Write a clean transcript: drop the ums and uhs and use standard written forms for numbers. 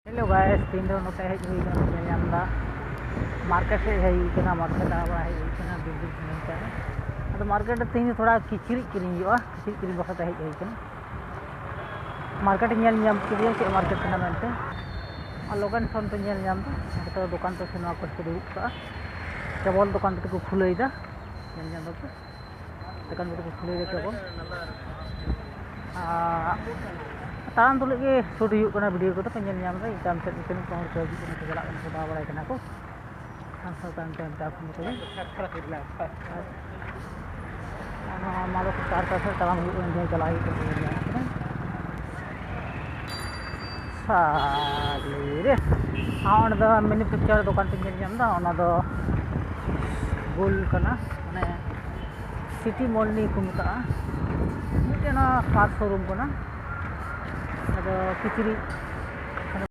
hello guys तीन दिन नोटे hedge हुई ना मार्केट से हेज मार्केट आवा हेज बिल्डिंग अब मार्केट तीन थोड़ा किचरी किरी किचरी किरी बखत हेज हुई मार्केट किरिया चे मार्केट मेनते लोगन फोन पे तो दुकान तो से कुछ को दुरुब का केवल दुकान पे को खुलेदा दुकान पे को खुले केवल तान तुले के शूट होना वीडियो को तो पेंजल नाम रे काम से इतने को हर चीज को चला फोटा बड़ा करना को हम सब टाइम टाइम पे आपको तो मालो को चार पैसे तमाम इंडिया चला ही तो साले रे आउन द मैन्युफैक्चर दुकान पेंजल नाम दा ओना दो गोल करना माने सिटी मॉल नी को मता मिटेना खास शोरूम को ना किचरी